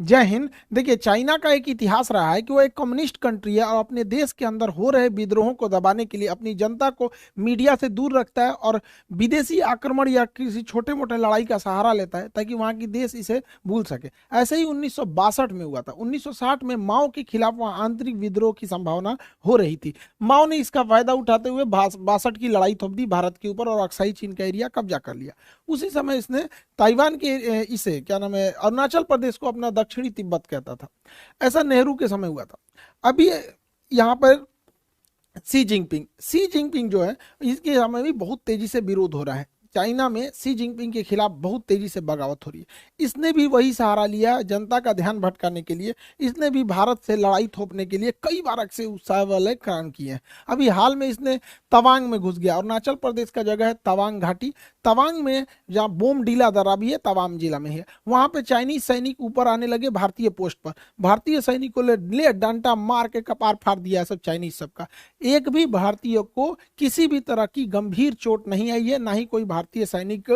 जय हिंद। देखिए, चाइना का एक इतिहास रहा है कि वो एक कम्युनिस्ट कंट्री है और अपने देश के अंदर हो रहे विद्रोहों को दबाने के लिए अपनी जनता को मीडिया से दूर रखता है और विदेशी आक्रमण या किसी छोटे मोटे लड़ाई का सहारा लेता है ताकि वहाँ की देश इसे भूल सके। ऐसे ही 1962 में हुआ था। 1960 में माओ के खिलाफ वहाँ आंतरिक विद्रोह की संभावना हो रही थी। माओ ने इसका फायदा उठाते हुए 62 की लड़ाई थोप दी भारत के ऊपर और अक्साई चीन का एरिया कब्जा कर लिया। उसी समय इसने ताइवान के इसे क्या नाम है, अरुणाचल प्रदेश को अपना दक्षिणी तिब्बत कहता था। ऐसा नेहरू के समय हुआ था। अभी यहाँ पर सी जिनपिंग जो है, इसके समय भी बहुत तेजी से विरोध हो रहा है। चाइना में सी जिनपिंग के खिलाफ बहुत तेजी से बगावत हो रही है। इसने भी वही सहारा लिया जनता का ध्यान भटकाने के लिए। इसने भी भारत से लड़ाई थोपने के लिए कई बार अक्सर उत्साह वाले काम किए हैं। अभी हाल में इसने तवांग में घुस गया। अरुणाचल प्रदेश का जगह है तवांग घाटी। तवांग में जहाँ बोमडीला दर्रा भी है, तवांग जिला में है, वहां पे चाइनीज सैनिक ऊपर आने लगे भारतीय पोस्ट पर। भारतीय सैनिकों ने ले डंडा मार के कपार फाड़ दिया सब चाइनीज सबका। एक भी भारतीय को किसी भी तरह की गंभीर चोट नहीं आई है, ना ही कोई भारतीय सैनिक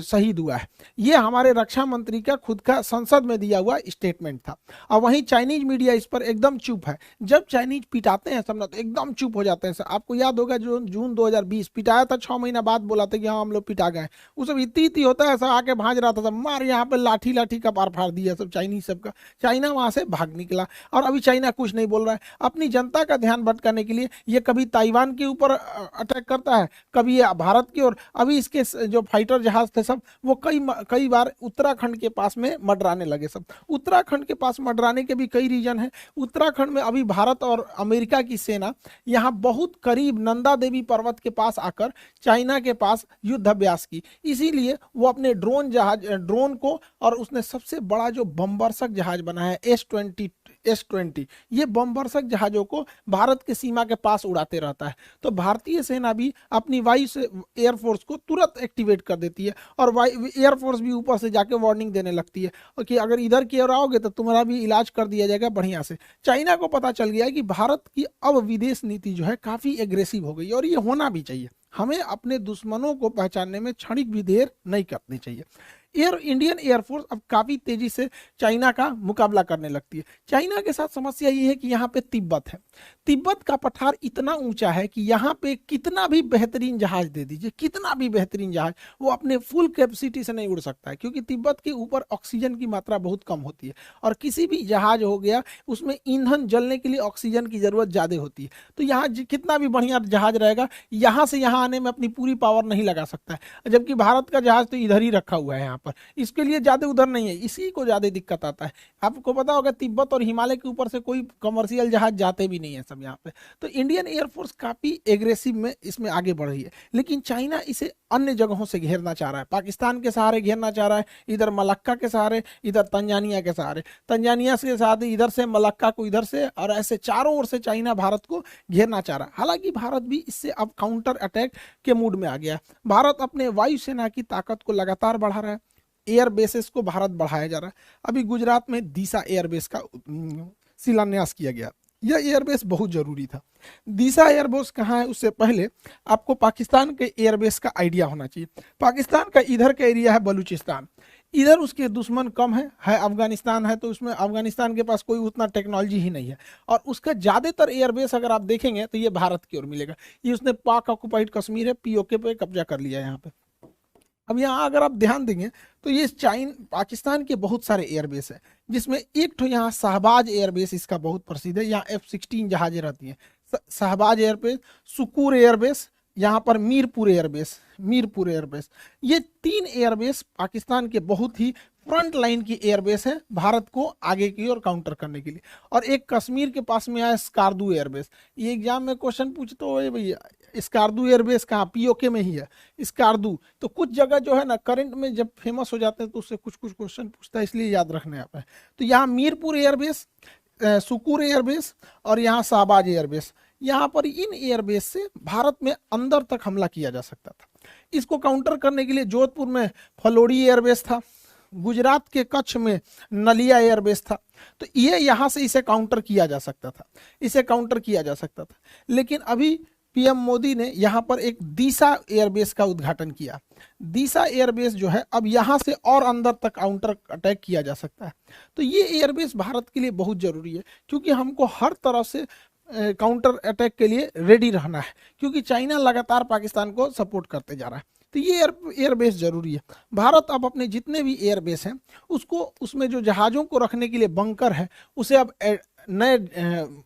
शहीद हुआ है। ये हमारे रक्षा मंत्री का खुद का संसद में दिया हुआ स्टेटमेंट था। और वहीं चाइनीज मीडिया इस पर एकदम चुप है। जब चाइनीज पिटाते हैं सब ना तो एकदम चुप हो जाते हैं। आपको याद होगा जो जून 2020 पिटाया था, 6 महीना बाद बोला था कि हाँ हम लोग पिटा गए। वो सब इतनी होता है, ऐसा आके भाज रहा था सब, मार यहाँ पे लाठी लाठी का पार फाड़ दिया सब चाइनीज सबका। चाइना वहां से भाग निकला और अभी चाइना कुछ नहीं बोल रहा है। अपनी जनता का ध्यान भटकाने के लिए ये कभी ताइवान के ऊपर अटैक करता है, कभी ये भारत की ओर। अभी इसके जो फाइटर जहाज थे सब, वो कई बार उत्तराखंड के पास में मडराने लगे सब। उत्तराखंड के पास मडराने के भी कई रीजन है। उत्तराखंड में अभी भारत और अमेरिका की सेना यहाँ बहुत करीब नंदा देवी पर्वत के पास आकर चाइना के पास युद्ध अभ्यास की। इसीलिए वो अपने ड्रोन को, और उसने सबसे बड़ा जो बमवर्षक जहाज बना है S-20, ये बमवर्षक जहाजों को भारत के सीमा के पास उड़ाते रहता है। तो भारतीय सेना भी अपनी वायु से एयरफोर्स को तुरंत एक्टिवेट कर देती है और एयरफोर्स भी ऊपर से जाके वार्निंग देने लगती है कि अगर इधर की ओर आओगे तो तुम्हारा भी इलाज कर दिया जाएगा बढ़िया से। चाइना को पता चल गया है कि भारत की अब विदेश नीति जो है काफी एग्रेसिव हो गई और ये होना भी चाहिए। हमें अपने दुश्मनों को पहचानने में क्षणिक भी देर नहीं करनी चाहिए। इंडियन एयरफोर्स अब काफी तेजी से चाइना का मुकाबला करने लगती है। चाइना के साथ समस्या ये है कि यहाँ पे तिब्बत है। तिब्बत का पठार इतना ऊंचा है कि यहाँ पे कितना भी बेहतरीन जहाज दे दीजिए, कितना भी बेहतरीन जहाज, वो अपने फुल कैपेसिटी से नहीं उड़ सकता है क्योंकि तिब्बत के ऊपर ऑक्सीजन की मात्रा बहुत कम होती है और किसी भी जहाज हो गया उसमें ईंधन जलने के लिए ऑक्सीजन की जरूरत ज्यादा होती है। तो यहाँ कितना भी बढ़िया जहाज रहेगा, यहाँ से यहाँ आने में अपनी पूरी पावर नहीं लगा सकता है। जबकि भारत का जहाज तो इधर ही रखा हुआ है यहाँ पर, इसके लिए ज्यादा उधर नहीं है, इसी को ज्यादा दिक्कत आता है। आपको पता होगा तिब्बत और हिमालय के ऊपर से कोई कमर्शियल जहाज जाते भी नहीं है सब यहाँ पे। तो इंडियन एयरफोर्स काफी एग्रेसिव में इसमें आगे बढ़ रही है। लेकिन चाइना इसे अन्य जगहों से घेरना चाह रहा है। पाकिस्तान के सहारे घेरना चाह रहा है, इधर मलक्का के सहारे, इधर तंजानिया के सहारे, तंजानिया के साथ इधर से मलक्का को इधर से, और ऐसे चारों ओर से चाइना भारत को घेरना चाह रहा है। हालांकि भारत भी इससे अब काउंटर अटैक के मूड में आ गया है। भारत अपने वायुसेना की ताकत को लगातार बढ़ा रहा है। एयर बेसेस को भारत बढ़ाया जा रहा है। अभी गुजरात में दीसा एयरबेस का शिलान्यास किया गया। यह एयरबेस बहुत जरूरी था। दीसा एयरबेस कहाँ है उससे पहले आपको पाकिस्तान के एयरबेस का आइडिया होना चाहिए। पाकिस्तान का इधर का एरिया है बलूचिस्तान, इधर उसके दुश्मन कम है अफगानिस्तान है, तो उसमें अफगानिस्तान के पास कोई उतना टेक्नोलॉजी ही नहीं है और उसका ज्यादातर एयरबेस अगर आप देखेंगे तो ये भारत की ओर मिलेगा। ये उसने पाक ऑक्युपाइड कश्मीर है, पीओके पे कब्जा कर लिया यहाँ पे। अब यहाँ अगर आप ध्यान देंगे तो ये पाकिस्तान के बहुत सारे एयरबेस है, जिसमें एक तो यहाँ शहबाज एयरबेस इसका बहुत प्रसिद्ध है। यहाँ F-16 जहाजें रहती हैं। शहबाज एयरबेस, सुकूर एयरबेस, यहाँ पर मीरपुर एयरबेस, ये 3 एयरबेस पाकिस्तान के बहुत ही फ्रंट लाइन की एयरबेस है भारत को आगे की ओर काउंटर करने के लिए। और एक कश्मीर के पास में आया स्कार्दू एयरबेस। ये एग्जाम में क्वेश्चन पूछते हो भैया स्कार्दू एयरबेस कहाँ, पीओके में ही है स्कार्दू। तो कुछ जगह जो है ना करंट में जब फेमस हो जाते हैं तो उससे कुछ क्वेश्चन पूछता है, इसलिए याद रखने आता है। तो यहाँ मीरपुर एयरबेस, सुकूर एयरबेस और यहाँ शहबाज एयरबेस, यहाँ पर इन एयरबेस से भारत में अंदर तक हमला किया जा सकता था। इसको काउंटर करने के लिए जोधपुर में फलोड़ी एयरबेस था, गुजरात के कच्छ में नलिया एयरबेस था। तो ये यहाँ से इसे काउंटर किया जा सकता था, लेकिन अभी पीएम मोदी ने यहाँ पर एक दीसा एयरबेस का उद्घाटन किया। दीसा एयरबेस जो है अब यहाँ से और अंदर तक काउंटर अटैक किया जा सकता है। तो ये एयरबेस भारत के लिए बहुत जरूरी है, क्योंकि हमको हर तरह से काउंटर अटैक के लिए रेडी रहना है, क्योंकि चाइना लगातार पाकिस्तान को सपोर्ट करते जा रहा है। तो ये एयरबेस जरूरी है। भारत अब अपने जितने भी एयरबेस हैं उसको, उसमें जो जहाज़ों को रखने के लिए बंकर है उसे अब नए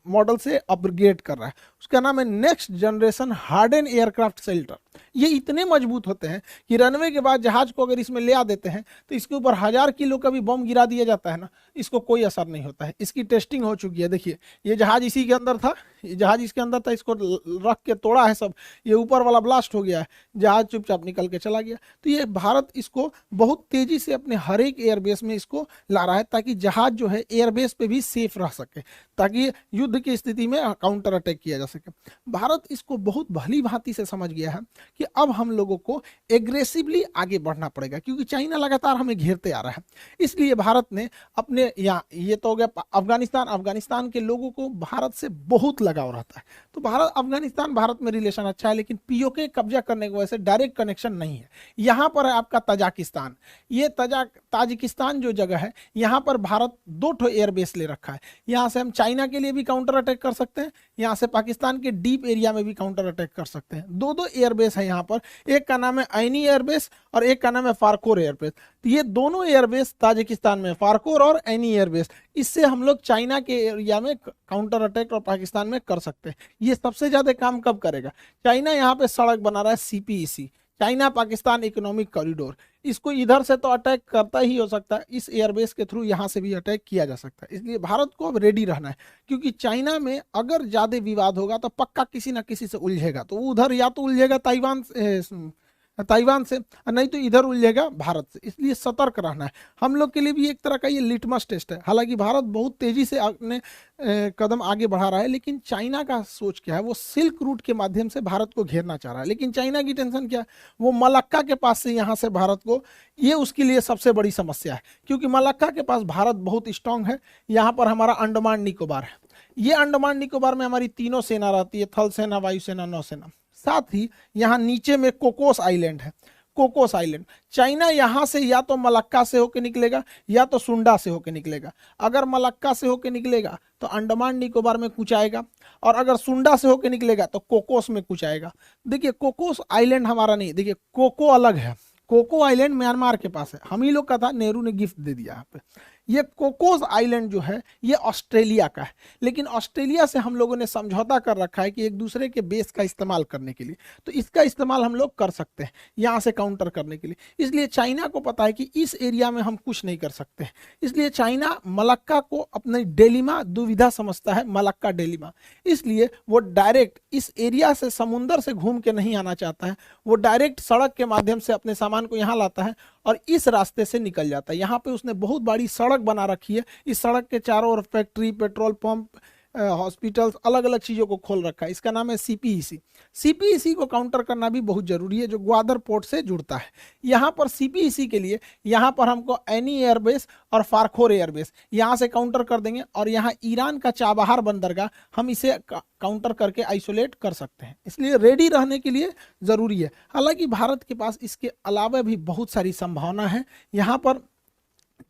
मॉडल से अपग्रेड कर रहा है। उसका नाम है next generation harden aircraft shelter. ये इतने मजबूत होते हैं कि रनवे के बाद जहाज को अगर इसमें ले आ देते हैं तो इसके ऊपर 1000 किलो का भी बम गिरा दिया जाता है ना, इसको कोई असर नहीं होता है। इसकी टेस्टिंग हो चुकी है। देखिए ये जहाज इसी के अंदर था, ये जहाज इसके अंदर था, इसको रख के तोड़ा है सब, ये ऊपर वाला ब्लास्ट हो गया है, जहाज चुपचाप निकल के चला गया। तो ये भारत इसको बहुत तेजी से अपने हर एक एयरबेस में इसको ला रहा है, ताकि जहाज जो है एयरबेस पे भी सेफ रह सके, ताकि युद्ध की स्थिति में काउंटर अटैक किया जा सके। भारत इसको बहुत भली भांति से समझ गया है कि अब हम लोगों को एग्रेसिवली आगे बढ़ना पड़ेगा, क्योंकि चाइना लगातार हमें घेरते आ रहा है। इसलिए भारत ने अपने यहाँ, ये तो हो गया अफगानिस्तान के लोगों को भारत से बहुत लगाव रहता है। तो भारत में रिलेशन अच्छा है, लेकिन पीओके कब्जा करने की वजह से डायरेक्ट कनेक्शन नहीं है। यहाँ पर है आपका तजाकिस्तान। ये ताजिकिस्तान जो जगह है, यहाँ पर भारत 2 एयरबेस ले रखा है। यहाँ से हम चाइना के लिए भी काउंटर अटैक कर सकते हैं, यहाँ से पाकिस्तान के डीप एरिया में भी काउंटर अटैक कर सकते हैं। 2 एयरबेस है यहाँ पर, एक का नाम है ऐनी एयरबेस और एक का नाम है फारकोर एयरबेस। तो ये दोनों एयरबेस ताजिकिस्तान में, फारकोर और ऐनी एयरबेस, इससे हम लोग चाइना के एरिया में काउंटर अटैक और पाकिस्तान में कर सकते हैं। ये सबसे ज्यादा काम कब करेगा? चाइना यहाँ पे सड़क बना रहा है CPEC, China Pakistan economic corridor. इसको इधर से तो अटैक करता ही हो सकता है, इस एयरबेस के थ्रू यहाँ से भी अटैक किया जा सकता है। इसलिए भारत को अब रेडी रहना है, क्योंकि चाइना में अगर ज्यादा विवाद होगा तो पक्का किसी ना किसी से उलझेगा। तो उधर या तो उलझेगा ताइवान से, नहीं तो इधर उलझेगा भारत से। इसलिए सतर्क रहना है। हम लोग के लिए भी एक तरह का ये लिटमस टेस्ट है। हालांकि भारत बहुत तेजी से अपने कदम आगे बढ़ा रहा है, लेकिन चाइना का सोच क्या है? वो सिल्क रूट के माध्यम से भारत को घेरना चाह रहा है। लेकिन चाइना की टेंशन क्या है? वो मलक्का के पास से यहाँ से भारत को, ये उसके लिए सबसे बड़ी समस्या है, क्योंकि मलक्का के पास भारत बहुत स्ट्रांग है। यहाँ पर हमारा अंडमान निकोबार है। ये अंडमान निकोबार में हमारी तीनों सेना रहती है, थल सेना, वायुसेना, नौसेना। साथ ही यहाँ नीचे में कोकोस आइलैंड है। कोकोस आइलैंड, चाइना यहाँ से या तो मलक्का से होकर निकलेगा या तो सुंडा से होकर निकलेगा। अगर मलक्का से होकर निकलेगा तो अंडमान निकोबार में कुछ आएगा, और अगर सुंडा से होकर निकलेगा तो कोकोस में कुछ आएगा। देखिए कोकोस आइलैंड हमारा नहीं, देखिए कोको अलग है। कोको आइलैंड म्यांमार के पास है, हम ही लोग का था, नेहरू ने गिफ्ट दे दिया यहाँ पे। ये कोकोस आइलैंड जो है ये ऑस्ट्रेलिया का है, लेकिन ऑस्ट्रेलिया से हम लोगों ने समझौता कर रखा है कि एक दूसरे के बेस का इस्तेमाल करने के लिए, तो इसका इस्तेमाल हम लोग कर सकते हैं यहाँ से काउंटर करने के लिए। इसलिए चाइना को पता है कि इस एरिया में हम कुछ नहीं कर सकते, इसलिए चाइना मलक्का को अपने डेलिमा दुविधा समझता है, मलक्का डेलिमा। इसलिए वो डायरेक्ट इस एरिया से समुंदर से घूम के नहीं आना चाहता है, वो डायरेक्ट सड़क के माध्यम से अपने सामान को यहाँ लाता है और इस रास्ते से निकल जाता है। यहाँ पे उसने बहुत बड़ी सड़क बना रखी है। इस सड़क के चारों ओर फैक्ट्री, पेट्रोल पंप, हॉस्पिटल्स, अलग अलग चीजों को खोल रखा है। इसका नाम है सीपीईसी। सीपीईसी को काउंटर करना भी बहुत जरूरी है, जो ग्वादर पोर्ट से जुड़ता है। यहाँ पर सीपीईसी के लिए यहाँ पर हमको ऐनी एयरबेस और फारखोर एयरबेस यहाँ से काउंटर कर देंगे, और यहाँ ईरान का चाबहार बंदरगाह हम इसे काउंटर करके आइसोलेट कर सकते हैं। इसलिए रेडी रहने के लिए जरूरी है। हालांकि भारत के पास इसके अलावा भी बहुत सारी संभावना है। यहाँ पर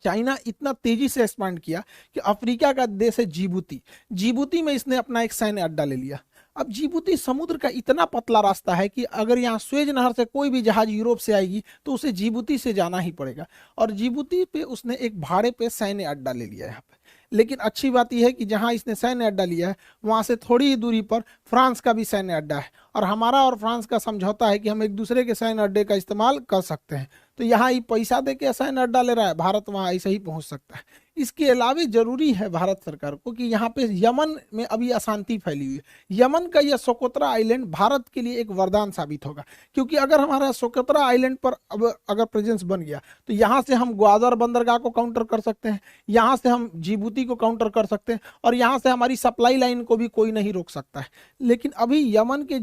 चाइना इतना तेजी से एक्सपांड किया कि अफ्रीका का देश है जिबूती में इसने अपना एक सैन्य अड्डा ले लिया। अब जिबूती समुद्र का इतना पतला रास्ता है कि अगर यहाँ स्वेज नहर से कोई भी जहाज यूरोप से आएगी तो उसे जिबूती से जाना ही पड़ेगा, और जिबूती पे उसने एक भाड़े पे सैन्य अड्डा ले लिया है यहाँ पे। लेकिन अच्छी बात यह है कि जहां इसने सैन्य अड्डा लिया है वहां से थोड़ी ही दूरी पर फ्रांस का भी सैन्य अड्डा है, और हमारा और फ्रांस का समझौता है कि हम एक दूसरे के सैन्य अड्डे का इस्तेमाल कर सकते हैं। तो यहाँ ये पैसा दे के सैन्य अड्डा ले रहा है, भारत वहाँ ऐसे ही पहुंच सकता है। इसके अलावा जरूरी है भारत सरकार को कि यहाँ पे यमन में अभी अशांति फैली हुई है। यमन का यह सोकोत्रा आइलैंड भारत के लिए एक वरदान साबित होगा, क्योंकि अगर हमारा सोकोत्रा आइलैंड पर अब अगर प्रेजेंस बन गया तो यहाँ से हम ग्वादर बंदरगाह को काउंटर कर सकते हैं, यहाँ से हम जिबूती को काउंटर कर सकते हैं, और यहाँ से हमारी सप्लाई लाइन को भी कोई नहीं रोक सकता है। लेकिन अभी यमन के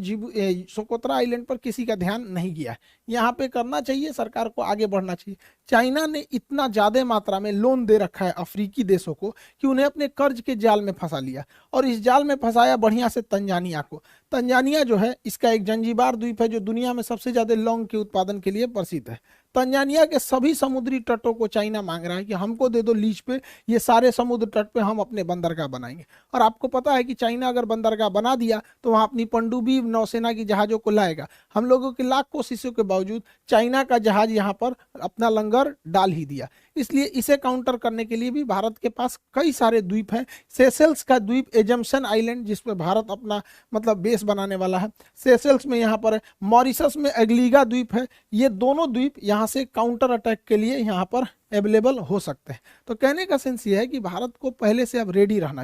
सोकोत्रा आइलैंड पर किसी का ध्यान नहीं गया है। यहाँ पे करना चाहिए, सरकार को आगे बढ़ना चाहिए। चाइना ने इतना ज्यादा मात्रा में लोन दे रखा है अफ्रीकी देशों को कि उन्हें अपने कर्ज के जाल में फंसा लिया, और इस जाल में फंसाया बढ़िया से तंजानिया को। तंजानिया जो है इसका एक जंजीबार द्वीप है जो दुनिया में सबसे ज्यादा लौंग के उत्पादन के लिए प्रसिद्ध है। तंजानिया के सभी समुद्री तटों को चाइना मांग रहा है कि हमको दे दो लीज पे, ये सारे समुद्र तट पे हम अपने बंदरगाह बनाएंगे। और आपको पता है कि चाइना अगर बंदरगाह बना दिया तो वहां अपनी पनडुब्बी नौसेना की जहाजों को लाएगा। हम लोगों की लाख कोशिशों के बावजूद चाइना का जहाज यहाँ पर अपना लंगर डाल ही दिया। इसलिए इसे काउंटर करने के लिए भी भारत के पास कई सारे द्वीप हैं। सेशेल्स का द्वीप एजम्पशन आइलैंड जिसपे भारत अपना मतलब बेस बनाने वाला है, सेशेल्स में यहाँ पर है। मॉरिशस में एग्लीगा द्वीप है। ये दोनों द्वीप यहाँ से काउंटर अटैक के लिए यहाँ पर अवेलेबल हो सकते हैं। तो कहने का सेंस ये है कि भारत को पहले से अब रेडी रहना चाहिए।